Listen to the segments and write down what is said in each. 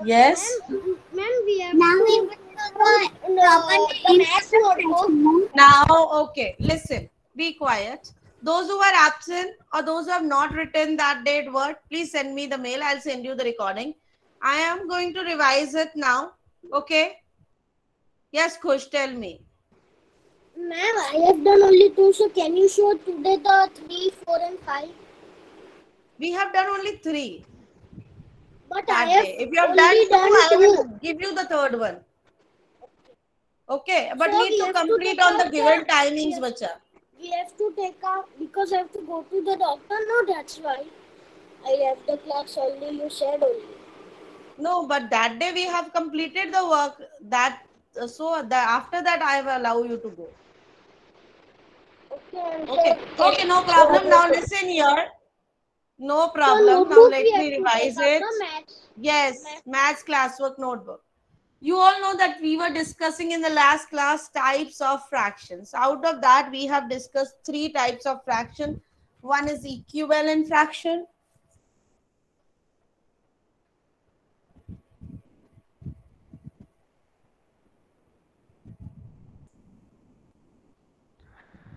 Yes. Ma'am, we have to the maths notebook. Now, okay, listen, be quiet. Those who are absent or those who have not written that date word, please send me the mail. I'll send you the recording. I am going to revise it now. Okay? Yes, Khush, tell me. Ma'am, I have done only 2, so can you show today the 3, 4 and 5? We have done only 3 But that I have day. If you have done only 2, done I 2. will give you the third one. Okay? But So need we to have to complete take on the out given timings, bacha. we have to take out because I have to go to the doctor. No, that's why I left the class early. You said only. No, but that day we have completed the work. After that I will allow you to go. Okay. Okay, no problem. Now listen here. No problem. Now notebook we let have me to revise take out it. the maths. Yes, maths classwork notebook. You all know that we were discussing in the last class types of fractions. Out of that, we have discussed 3 types of fraction. One is equivalent fraction.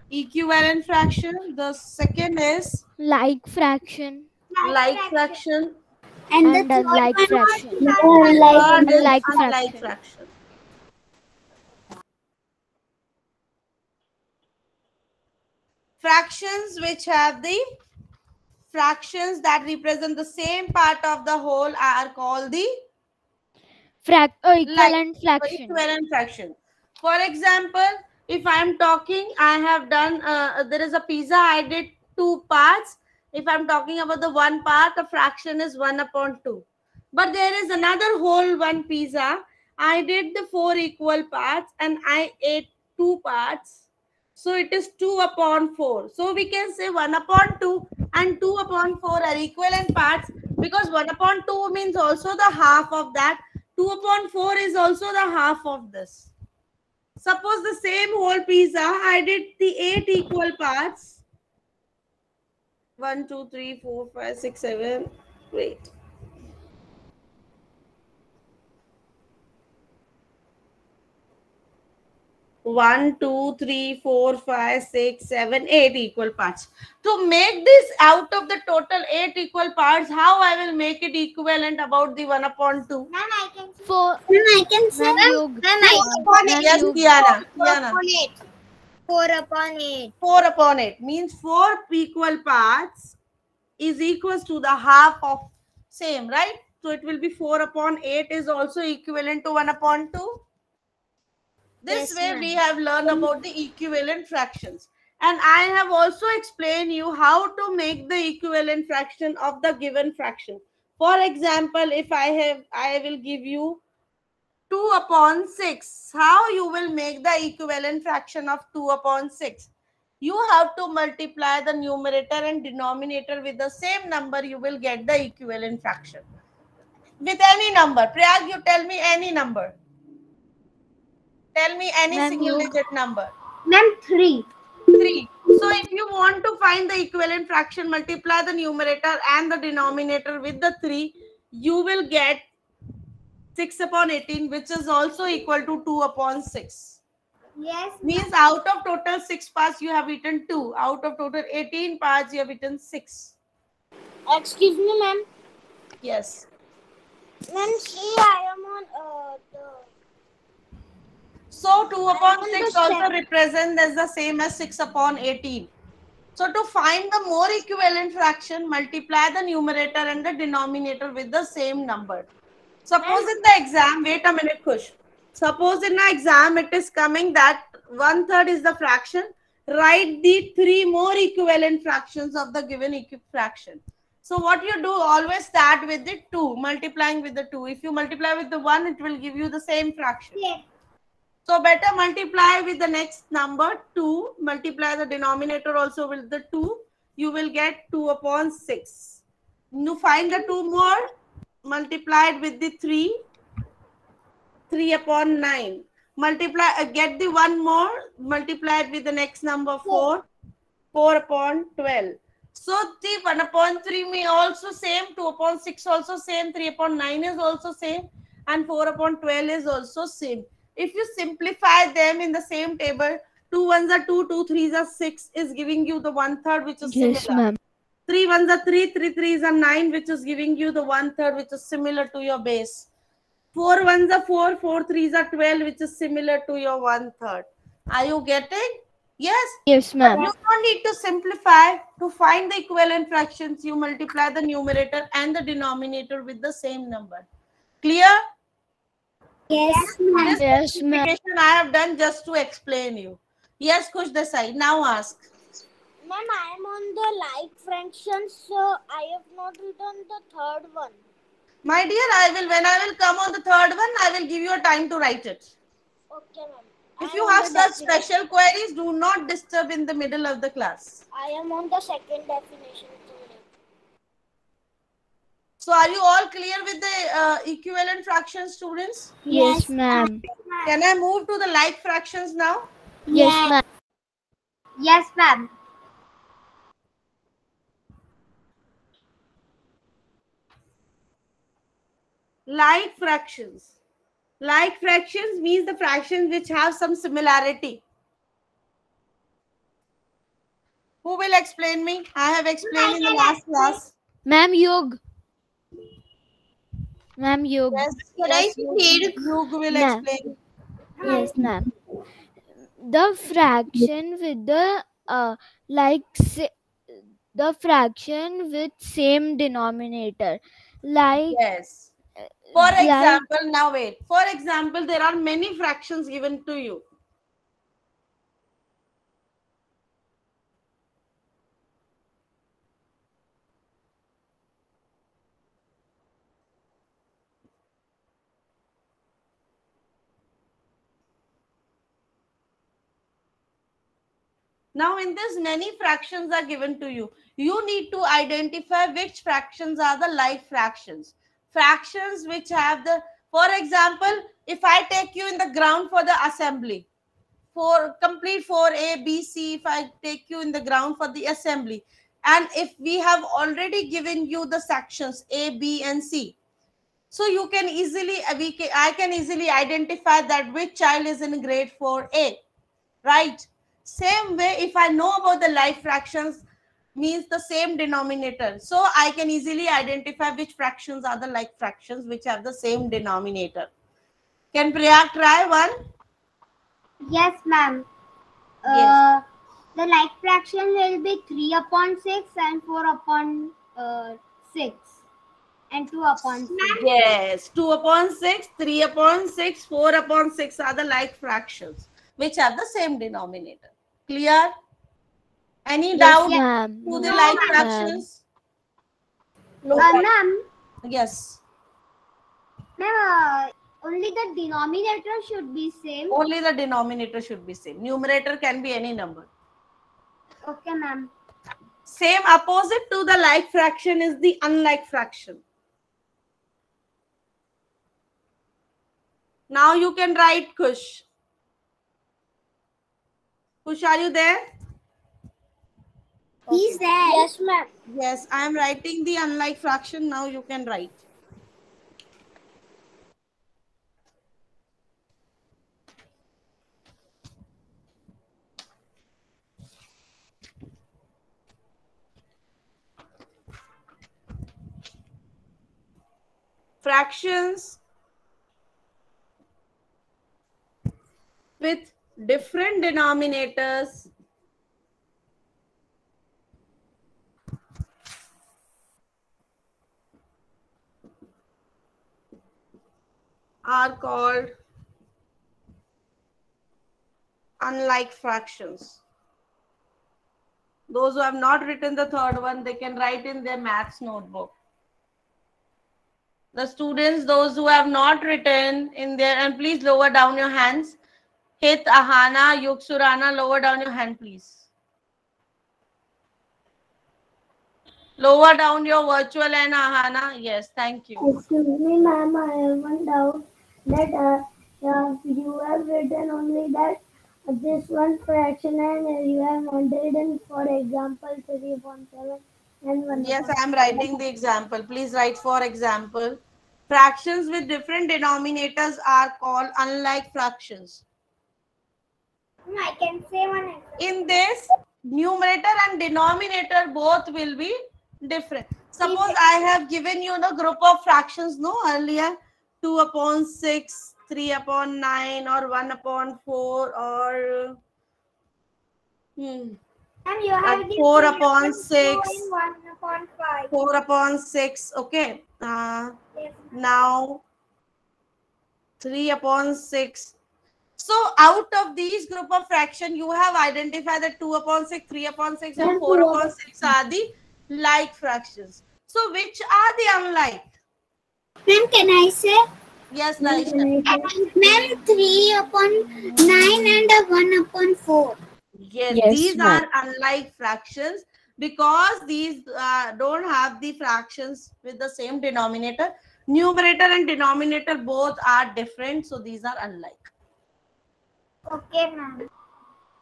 Equivalent fraction. The second is Like fraction like fraction. And the and third unlike one fraction. was Third is Unlike unlike fraction. fraction. Fractions which have the fractions that represent the same part of the whole are called the Equivalent fraction. equivalent fraction. For example, if I am talking, I have done, there is a pizza, I did 2 parts. If I'm talking about the one part, the fraction is 1 upon 2. But there is another whole one pizza. I did the 4 equal parts and I ate 2 parts. So it is 2 upon 4. So we can say 1 upon 2 and 2 upon 4 are equivalent parts, because 1 upon 2 means also the half of that. 2 upon 4 is also the half of this. Suppose the same whole pizza, I did the 8 equal parts. 1, 2, 3, 4, 5, 6, 7. Wait. 1, 2, 3, 4, 5, 6, 7, 8 equal parts. To make this out of the total 8 equal parts, how I will make it equivalent about the 1 upon 2? Ma'am, I can say. For I can say. Ma'am, Yog. Yes, Kiana. 4 upon 8. 4 upon 8 means 4 equal parts is equals to the half of same, right? So it will be 4 upon 8 is also equivalent to 1 upon 2. This Yes, way ma'am. we have learned about the equivalent fractions. And I have also explained you how to make the equivalent fraction of the given fraction. For example, if I will give you 2 upon 6. How you will make the equivalent fraction of 2 upon 6? You have to multiply the numerator and denominator with the same number. You will get the equivalent fraction. With any number. Priyag, you tell me any number. Tell me any Ma'am, single Yog. digit number. Ma'am, 3. 3. So if you want to find the equivalent fraction, multiply the numerator and the denominator with the 3. You will get 6 upon 18, which is also equal to 2 upon 6. Yes. Means out of total 6 parts, you have eaten 2. Out of total 18 parts, you have eaten 6. Excuse me, ma'am. Yes. Ma'am, see, I am on So 2 upon 6 the also step. represents as the same as 6 upon 18. So to find the more equivalent fraction, multiply the numerator and the denominator with the same number. Suppose in the exam, wait a minute, Khush. Suppose in the exam, it is coming that 1/3 is the fraction. Write the 3 more equivalent fractions of the given fraction. So what you do, always start with the 2, multiplying with the 2. If you multiply with the 1, it will give you the same fraction. Yes. So better multiply with the next number 2. Multiply the denominator also with the 2. You will get 2 upon 6. You find the 2 more. Multiplied with the 3. 3 upon 9. Multiply, get the 1 more. Multiplied with the next number 4. 4 upon 12. So the 1/3 may also same, 2/6 also same, 3/9 is also same, and 4/12 is also same. If you simplify them in the same table, 2 ones are 2, 2 threes are 6 is giving you the 1/3, which is Yes, similar. ma'am. 3 ones are 3, 3 threes are 9, which is giving you the 1/3, which is similar to your base. 4 ones are 4, 4 threes are 12, which is similar to your 1/3. Are you getting? Yes. Yes, But ma'am. you don't need to simplify. To find the equivalent fractions, you multiply the numerator and the denominator with the same number. Clear? Yes, ma'am. This Yes, ma'am. simplification I have done just to explain you. Yes, Khush Desai. Now ask. Ma'am, I am on the like fractions, so I have not written the third one. My dear, when I will come on the third one, I will give you a time to write it. Okay, ma'am. If I you am on have the such definition. special queries, do not disturb in the middle of the class. I am on the second definition. So are you all clear with the equivalent fractions, students? Yes, ma'am. Can I move to the like fractions now? Yes, ma'am. Yes, ma'am. Like fractions. Like fractions means the fractions which have some similarity. Who will explain me? I have explained in the last class. Ma'am, Yog. Ma'am, Yog. Yes, you will Ma'am. explain. Yes, ma'am. The fraction with the the fraction with same denominator, like Yes. For like example, now wait. For example, there are many fractions given to you. Now, in this, many fractions are given to you. You need to identify which fractions are the like fractions. Fractions which have the, for example, if I take you in the ground for the assembly, for complete for A, B, C, if I take you in the ground for the assembly, and if we have already given you the sections A, B, and C, so you can easily, I can easily identify that which child is in grade 4A, right? Same way, if I know about the like fractions, means the same denominator. So I can easily identify which fractions are the like fractions which have the same denominator. Can Priya try one? Yes, ma'am. Yes. The like fraction will be 3/6 and 4/6 and 2/6. Yes. 2/6, 3/6, 4/6 are the like fractions which have the same denominator. Clear? Any doubt ma'am. to the No, like ma'am. fractions? No. Ma'am, Yes. only the denominator should be same. Only the denominator should be same. Numerator can be any number. Okay, ma'am. Same opposite to the like fraction is the unlike fraction. Now you can write Kush. Kush, are you there? He's there. Yes, ma'am. Yes, I am writing the unlike fraction. Now you can write. Fractions with different denominators are called unlike fractions. Those who have not written the third one, they can write in their maths notebook. The students, those who have not written in there, and please lower down your hands. Hit, Ahana, Yuksurana, lower down your hand, please. Lower down your virtual and Ahana. Yes, thank you. Excuse me, ma'am. I have one doubt that you have written only that This one fraction and you have wanted in, for example, 3.7 and 1 Yes, upon I am writing the example. Please write for example. Fractions with different denominators are called unlike fractions. I can say one example. In this, numerator and denominator both will be different. Suppose I have given you the group of fractions, no, earlier, 2 upon 6, 3 upon 9, or 1 upon 4, or And you have 4 upon 6, 1 upon 5. 4 upon 6, okay. Yes. Now 3 upon 6. So out of these group of fraction, you have identified that 2 upon 6, 3 upon 6, and 4 upon 6 are the like fractions. So which are the unlike? Ma'am, can I say? Yes, Laisha. Ma'am, 3 upon 9 and 1 upon 4. Yes, Yes, these ma'am. are unlike fractions because these don't have the fractions with the same denominator. Numerator and denominator both are different, so these are unlike. Okay, ma'am.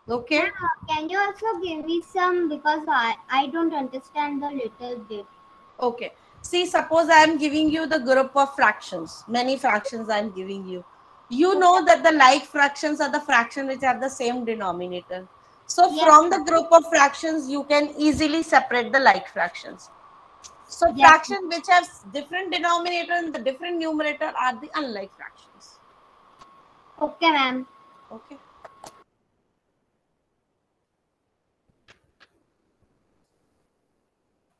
Okay. Can you also give me some, because I don't understand the little bit. Okay. See, suppose I am giving you the group of fractions. Many fractions I am giving you. You know that the like fractions are the fractions which have the same denominator. So Yes. from the group of fractions, you can easily separate the like fractions. So Yes. fractions which have different denominator and the different numerator are the unlike fractions. Okay, ma'am. Okay.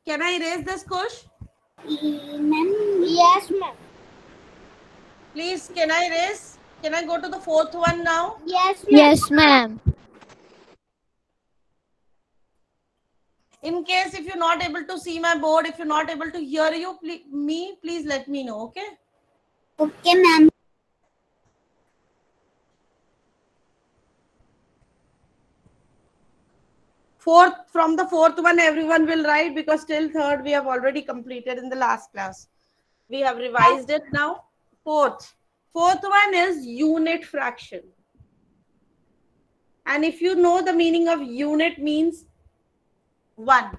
Can I erase this, Kush? Ma'am? Yes, ma'am. Please, can I erase? Can I go to the fourth one now? Yes, ma'am. Yes, ma'am. In case if you're not able to see my board, if you're not able to hear you, please let me know, okay? Okay, ma'am. From the fourth one, everyone will write because till third we have already completed in the last class. We have revised it now. Fourth one is unit fraction. And if you know the meaning of unit means one.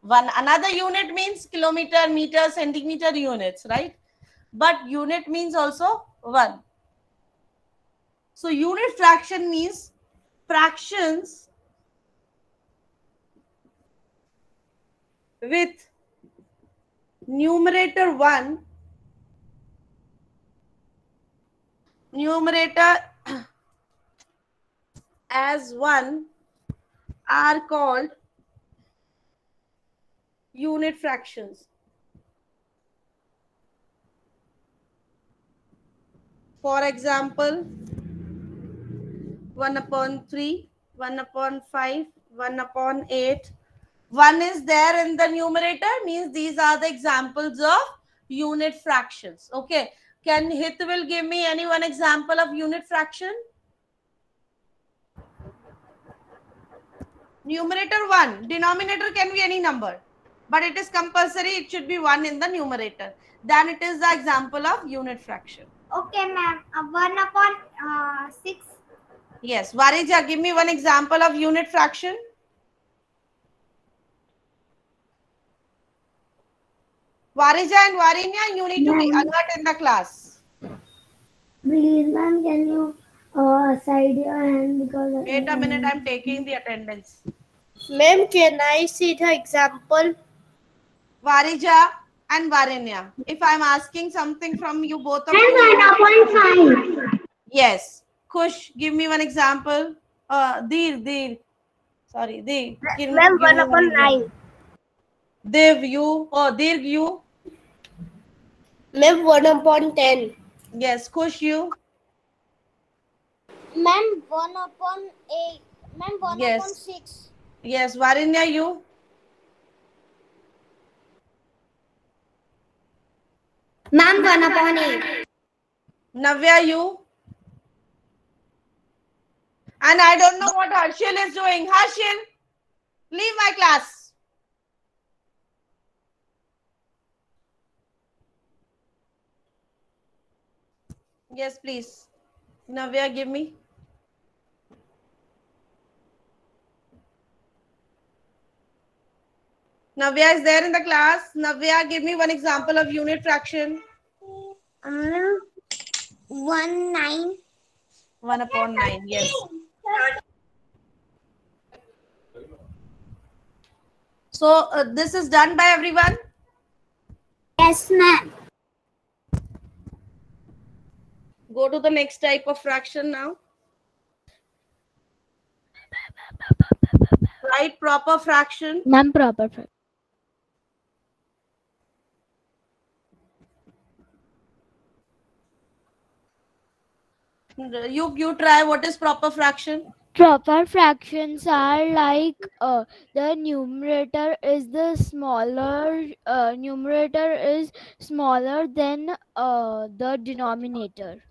Another unit means kilometer, meter, centimeter units, right? But unit means also one. So unit fraction means fractions with numerator 1, numerator as 1 are called unit fractions. For example, 1 upon 3, 1 upon 5, 1 upon 8. 1 is there in the numerator, means these are the examples of unit fractions. Okay. Can Hit will give me any one example of unit fraction? Numerator 1. Denominator can be any number. But it is compulsory, it should be 1 in the numerator. Then it is the example of unit fraction. Okay, ma'am. 1 upon 6. Yes. Varija, give me one example of unit fraction. Varija and Varinya, you need to be alert in the class. Please, ma'am, can you side your hand, because Wait a minute, I'm taking the attendance. Ma'am, can I see the example? Varija and Varinya, if I'm asking something from you, both of you. 1.5. Yes. Kush, give me one example. Dir. Sorry, Dir. Ma'am, 1 upon 9. Dev, you. Oh, Dir, you. Ma'am, 1 upon 10. Yes. Kush, you. Ma'am, 1 upon 8. Ma'am, 1 Yes. upon 6. Yes. Varinya, you. Ma'am, 1 upon 8. Navya, you. And I don't know what Harshil is doing. Harshil, leave my class. Yes, please. Navya, give me. Navya is there in the class. Navya, give me one example of unit fraction. 1/9. 1/9. Yes. So this is done by everyone. Yes, ma'am. Go to the next type of fraction now. Write proper fraction. Ma'am, proper fraction. You try. What is proper fraction? Proper fractions are like the numerator is the smaller numerator is smaller than the denominator.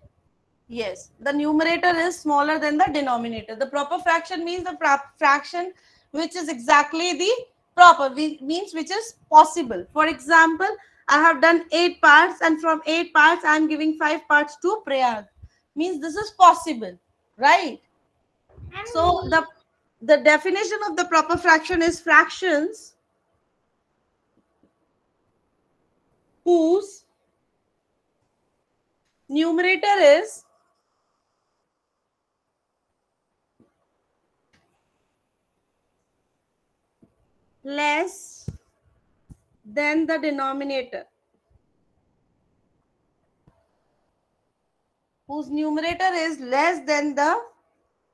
Yes, the numerator is smaller than the denominator. The proper fraction means the fraction which is exactly the proper, means which is possible. For example, I have done 8 parts, and from 8 parts I am giving 5 parts to Prayag. Means this is possible, right? So the definition of the proper fraction is fractions whose numerator is less than the denominator. Whose numerator is less than the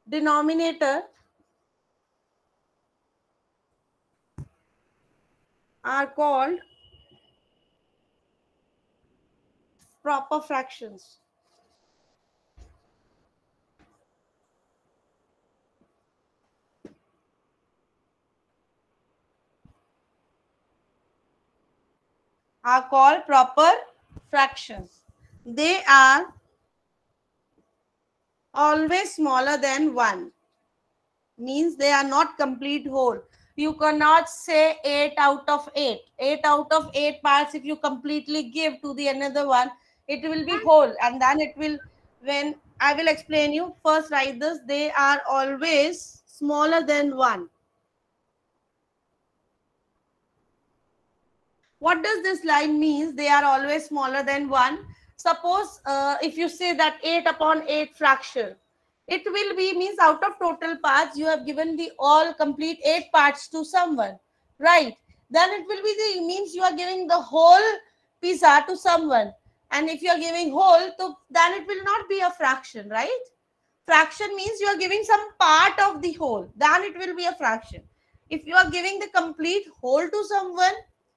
denominator are called proper fractions. Are called proper fractions. They are always smaller than 1. Means they are not complete whole. You cannot say 8 out of 8. 8 out of 8 parts, if you completely give to the another one, it will be whole. And then it will, when I will explain you, first write this. They are always smaller than 1. What does this line means? They are always smaller than 1. Suppose if you say that 8/8 fraction, it will be, means out of total parts you have given the all complete 8 parts to someone, right? Then it will be the, means you are giving the whole pizza to someone, and if you are giving whole to, then it will not be a fraction, right? Fraction means you are giving some part of the whole, then it will be a fraction. If you are giving the complete whole to someone,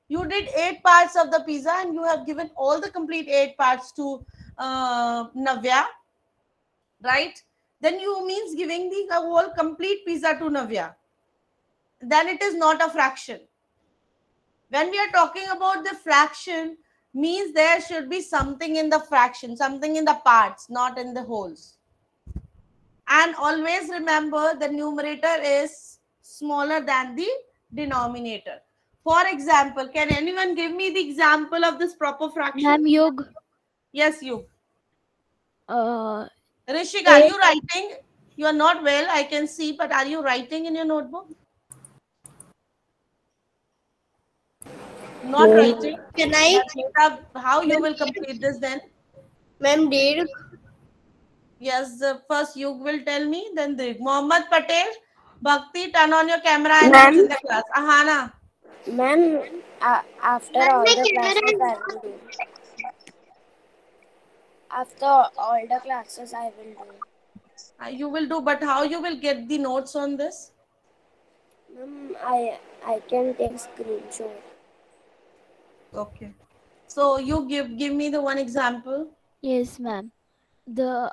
you did 8 parts of the pizza and you have given all the complete 8 parts to Navya, right? Then you means giving the whole complete pizza to Navya. Then it is not a fraction. When we are talking about the fraction, means there should be something in the fraction, something in the parts, not in the wholes. And always remember the numerator is smaller than the denominator. For example, can anyone give me the example of this proper fraction? Ma'am, Yug. Yes, you. Rishik, are 8. you writing? You are not well, I can see, but are you writing in your notebook? Not writing. Can I? How you will complete this then? Ma'am, did. Yes, first you will tell me, then the Mohammed Patel, Bhakti, turn on your camera and Ma'am. sit in the class. Ahana. Ma'am, after all the classes I will do. After all the classes I will do. You will do, but how you will get the notes on this? Ma'am, I can take screenshot. Okay. So you give me the one example. Yes, ma'am. The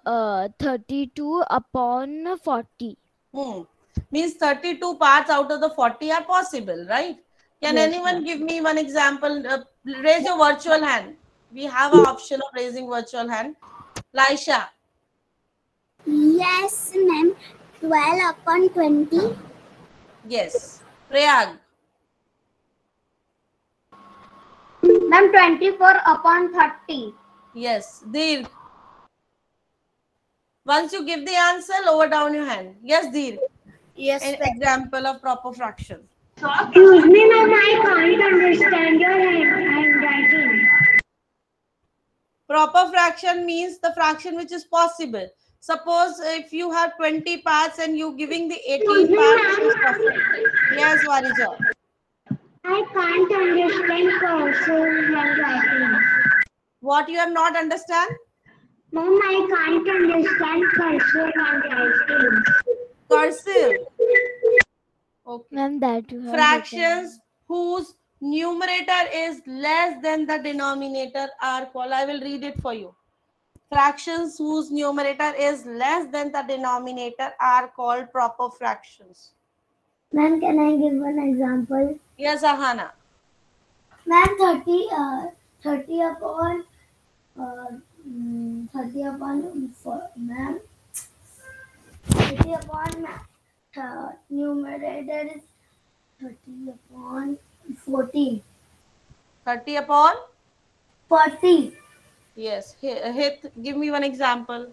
32/40. Means 32 parts out of the 40 are possible, right? Can Yes, anyone ma'am. give me one example? Raise your virtual hand. We have an option of raising virtual hand. Laisha. Yes, ma'am. 12/20. Yes. Prayag. Ma'am, 24/30. Yes. Deer. Once you give the answer, lower down your hand. Yes, Deer. Yes, An example of proper fraction. Excuse me, ma'am, I can't understand your handwriting. Proper fraction means the fraction which is possible. Suppose if you have 20 parts and you giving the 18 parts, it is possible. Yes, Varija. I can't understand cursive handwriting. What you have not understand? Mom, I can't understand cursive handwriting. Cursive. Okay. Ma'am, that you have Fractions whose numerator is less than the denominator are called, I will read it for you. Fractions whose numerator is less than the denominator are called proper fractions. Ma'am, can I give one example? Yes, Ahana. Ma'am, 30 upon 30 upon ma'am 30 upon numerator is 30 upon 40. 30 upon? 40. Yes. Hit, give me one example.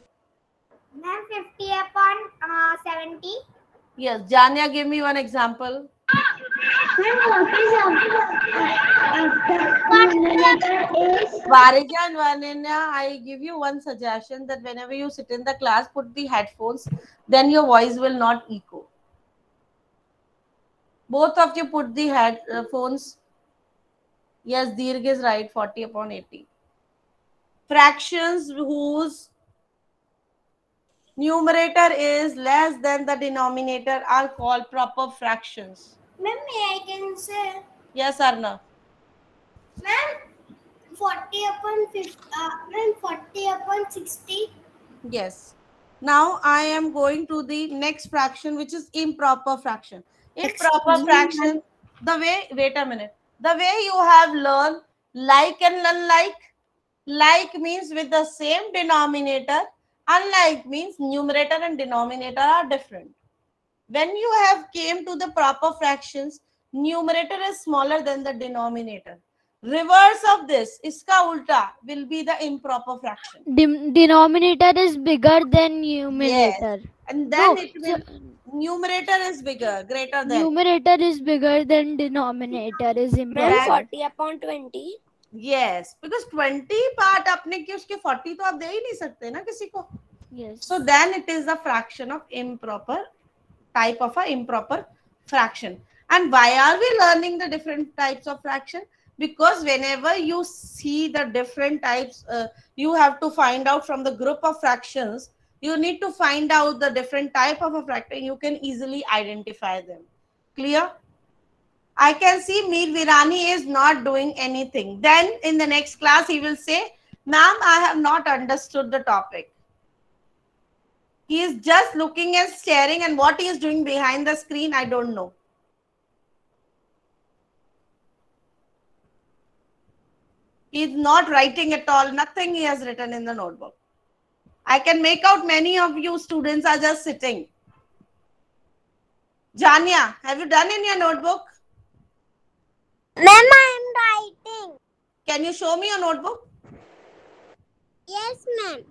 Ma'am, 50 upon 70. Yes. Janya, give me one example. Varija and Vananya, I give you one suggestion that whenever you sit in the class, put the headphones, then your voice will not echo. Both of you put the headphones. Yes, Dirg is right, 40 upon 80. Fractions whose numerator is less than the denominator are called proper fractions. Ma'am, I can say. Yes, Arna. Ma'am, 40 upon 50. Ma'am, 40 upon 60. Yes. Now I am going to the next fraction, which is improper fraction. Improper fraction, the way, wait a minute. The way you have learned like and unlike. Like means with the same denominator. Unlike means numerator and denominator are different. When you have came to the proper fractions, numerator is smaller than the denominator. Reverse of this, iska ulta will be the improper fraction. Denominator is bigger than numerator. Yes. And then No, it will, numerator is bigger, greater than. Numerator is bigger than denominator is Ma'am, improper. 40 upon 20. Yes, because 20 part अपने की उसके 40 तो आप दे ही नहीं सकते ना किसी को. Yes. So then it is a fraction of improper, type of a improper fraction. And why are we learning the different types of fraction? Because whenever you see the different types, you have to find out from the group of fractions, you need to find out the different type of a fraction. You can easily identify them. Clear? I can see Mir Virani is not doing anything. Then in the next class, he will say, ma'am, I have not understood the topic. He is just looking and staring, and what he is doing behind the screen, I don't know. He is not writing at all. Nothing he has written in the notebook. I can make out many of you students are just sitting. Janya, have you done in your notebook? Ma'am, I am writing. Can you show me your notebook? Yes, ma'am.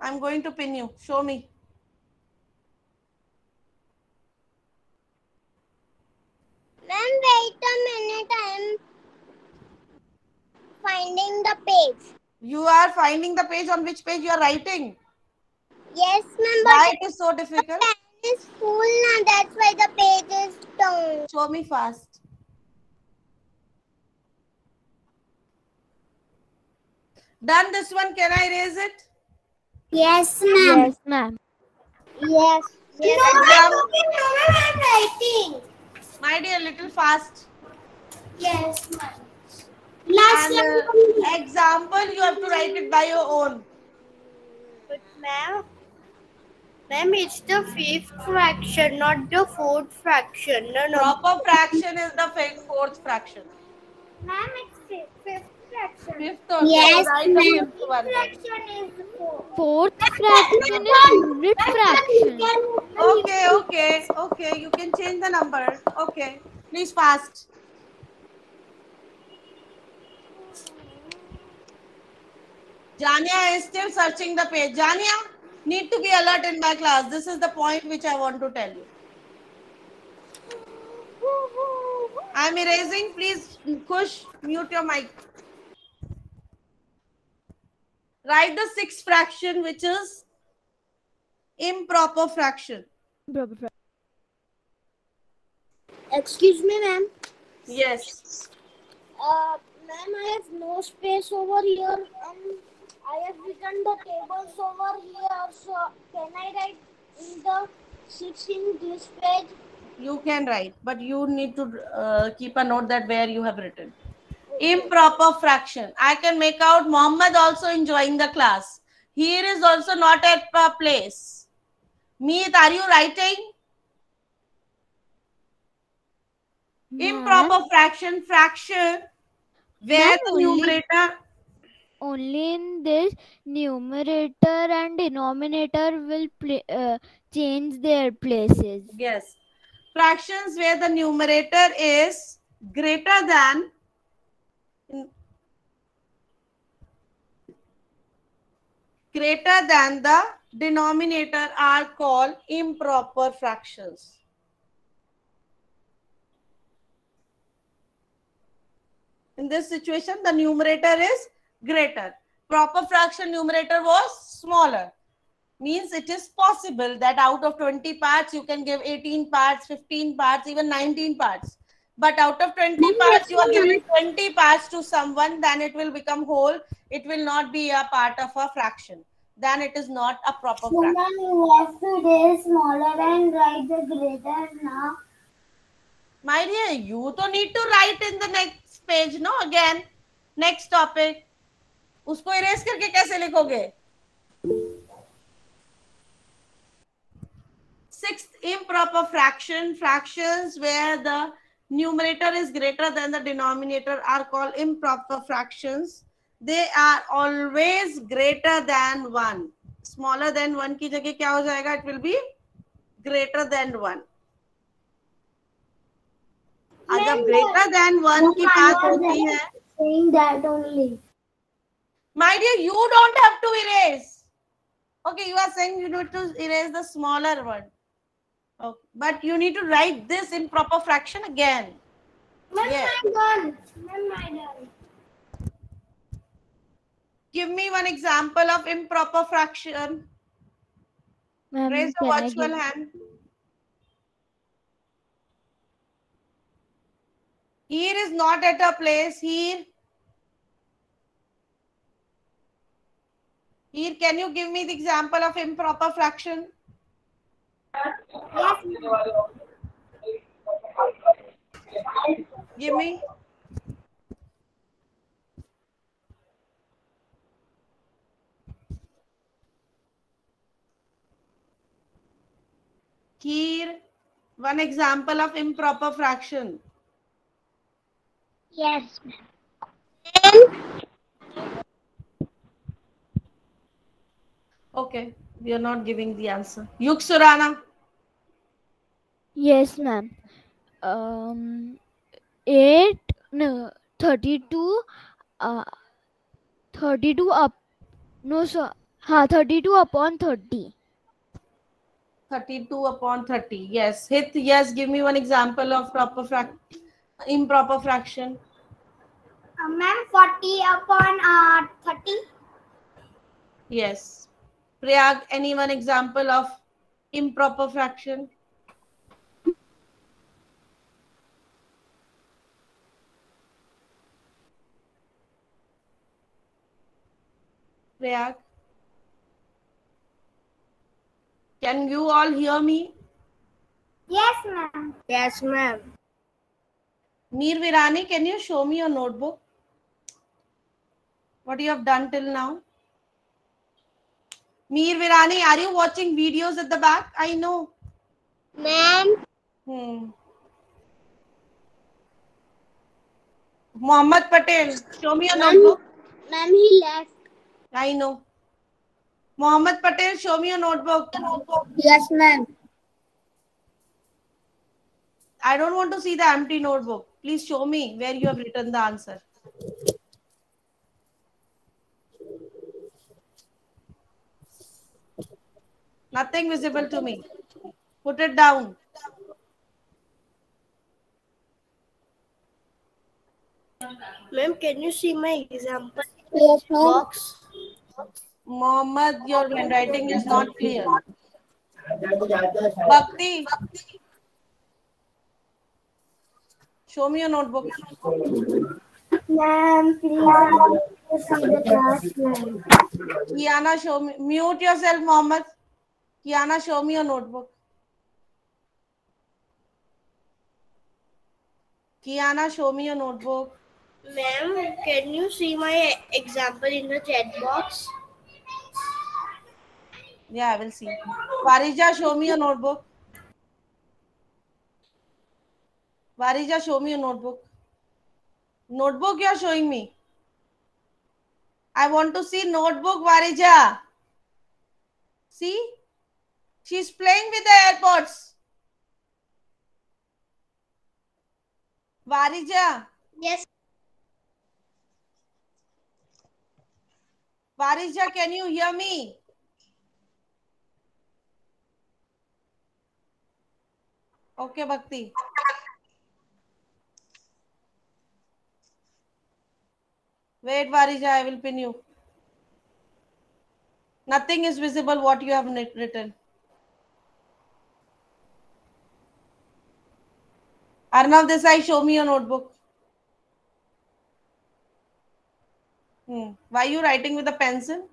I'm going to pin you. Show me. Ma'am, wait a minute. I am finding the page. You are finding the page. On which page you are writing? Yes, ma'am. Why it is so difficult? Pen is full now. That's why the page is down. Show me fast. Done this one. Can I erase it? Yes, ma'am. Yes, ma'am. Yes. Yes. No, I'm writing. My dear, little fast. Yes, ma'am. Last And example, you have to write it by your own. But ma'am, it's the fifth fraction, not the fourth fraction. No. Proper fraction is the fourth fraction. Ma'am, it's fifth fraction. Fifth or Yes, write the ma'am. fifth one. Fraction is four. Fourth fraction is unit fraction. Okay. You can change the number. Okay. Please fast. Jania is still searching the page. Jania, need to be alert in my class. This is the point which I want to tell you. I'm erasing. Please, Kush, mute your mic. Write the sixth fraction, which is improper fraction. Excuse me, ma'am. Yes. Ma'am, I have no space over here and I have written the tables over here. So can I write in the 16 this page? You can write, but you need to keep a note that where you have written. Improper fraction. I can make out Mohammed also enjoying the class. Here is also not at a place. Meet, are you writing? Improper fraction, where the numerator. Only in this numerator and denominator will change their places. Yes. Fractions where the numerator is greater than the denominator are called improper fractions. In this situation, the numerator is greater. Proper fraction numerator was smaller. Means it is possible that out of 20 parts, you can give 18 parts, 15 parts, even 19 parts. But out of 20 parts, you are giving 20 parts to someone, then it will become whole. It will not be a part of a fraction. Then it is not a proper fraction. You have to erase smaller and write the greater now. My dear, you don't need to write in the next page, no? Again, next topic. उसको erase करके कैसे लिखोगे? Sixth, improper fractions where the numerator is greater than the denominator are called improper fractions. They are always greater than 1. Smaller than 1 की जगह क्या हो जाएगा? It will be greater than 1. अगर greater than 1 की बात होती है, saying that only. My dear, you don't have to erase. Okay, you are saying you need to erase the smaller one. Okay. But you need to write this in proper fraction again. Yes. Give me one example of improper fraction. Raise a virtual hand. Here is not at a place. Here, can you give me the example of improper fraction? Yes. Give me. Here, one example of improper fraction. Yes. Okay, we are not giving the answer. Yuk Surana. Yes, ma'am. 32 up. No, sir. 32 upon 30. 32 upon 30. Yes. Hit, yes. Give me one example of improper fraction. Ma'am, 40 upon 30. Yes. Prayag, any one example of improper fraction? Prayag? Can you all hear me? Yes, ma'am. Yes, ma'am. Neer Virani, can you show me your notebook? What you have done till now? Meer Virani, are you watching videos at the back? I know. Ma'am. Mohammed Patel, show me your notebook. Ma'am, he left. I know. Mohammed Patel, show me your notebook. Yes, ma'am. I don't want to see the empty notebook. Please show me where you have written the answer. Nothing visible to me. Put it down. Ma'am, can you see my example Yes, ma'am. box? Mohammed, your handwriting is not clear. Bhakti, show me your notebook. Ma'am, please, I want to see the class, ma'am. Kiana, show me. Mute yourself, Mohammed. Kiana, show me your notebook. Kiana, show me your notebook. Ma'am, can you see my example in the chat box? Yeah, I will see. Varija, show me your notebook. Varija, show me your notebook. Notebook you are showing me. I want to see notebook, Varija. See? She's playing with the AirPods. Varija. Yes. Varija, can you hear me? Okay, Bhakti. Wait, Varija, I will pin you. Nothing is visible what you have written. Arnav Desai, show me your notebook. Why are you writing with a pencil?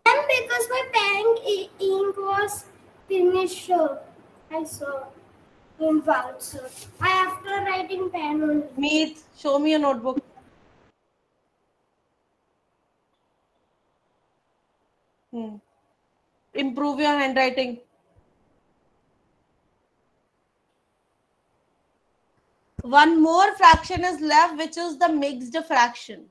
And because my pen ink was finished, I saw in vouch. I after writing pen only. Meet, show me your notebook. Improve your handwriting. One more fraction is left, which is the mixed fraction.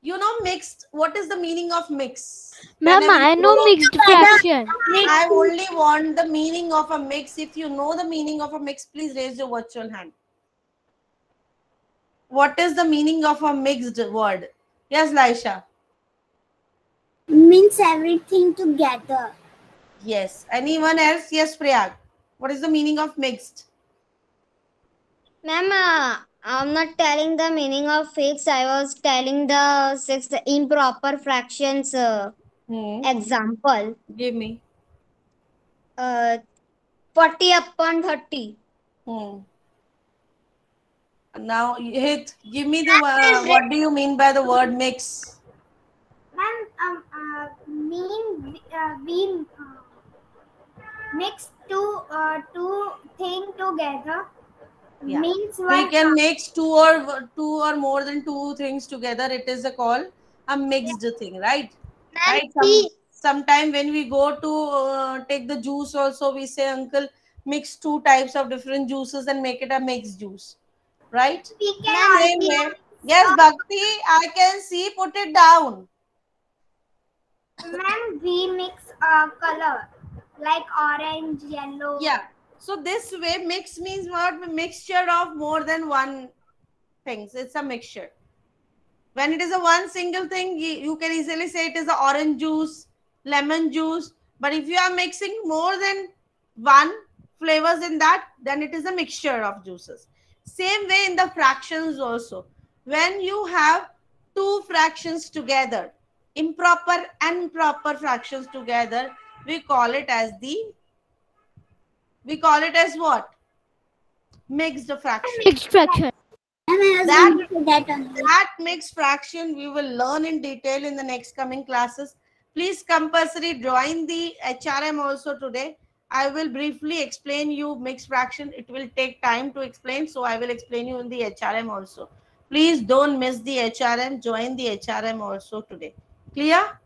You know mixed, what is the meaning of mix? Ma'am, I know mixed fraction. I only want the meaning of a mix. If you know the meaning of a mix, please raise your virtual hand. What is the meaning of a mixed word? Yes, Laisha. Means everything together. Yes. Anyone else? Yes, Priyag. What is the meaning of mixed? Ma'am, I'm not telling the meaning of fixed. I was telling the six improper fractions example. Give me. 40 upon 30. Now, Hit, give me the what do you mean by the word mix? Ma'am, we mix two things together. Yeah. Means We can mix two or more than two things together. It is called a mixed thing, right? Right. Sometime when we go to take the juice, also we say, Uncle, mix two types of different juices and make it a mixed juice, right? Same way. Yes, Bhakti, I can see. Put it down. Ma'am, we mix color like orange, yellow. Yeah. So this way, mix means what? Mixture of more than one things. It's a mixture. When it is a one single thing, you can easily say it is a orange juice, lemon juice. But if you are mixing more than one flavors in that, then it is a mixture of juices. Same way in the fractions also. When you have two fractions together, improper and proper fractions together, we call it as what? Mixed fraction. Mixed fraction. That mixed fraction we will learn in detail in the next coming classes. Please compulsory join the HRM also today. I will briefly explain you mixed fraction. It will take time to explain, so I will explain you in the HRM also. Please don't miss the HRM. Join the HRM also today. Clear?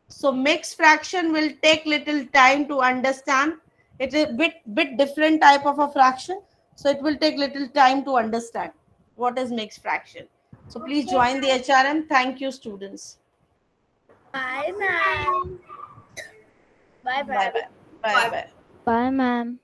So mixed fraction will take little time to understand. It is a bit different type of a fraction, so it will take little time to understand what is mixed fraction. So please join the HRM. Thank you, students. Bye, ma'am. Bye, bye. Bye, bye. Bye, bye. Bye, ma'am.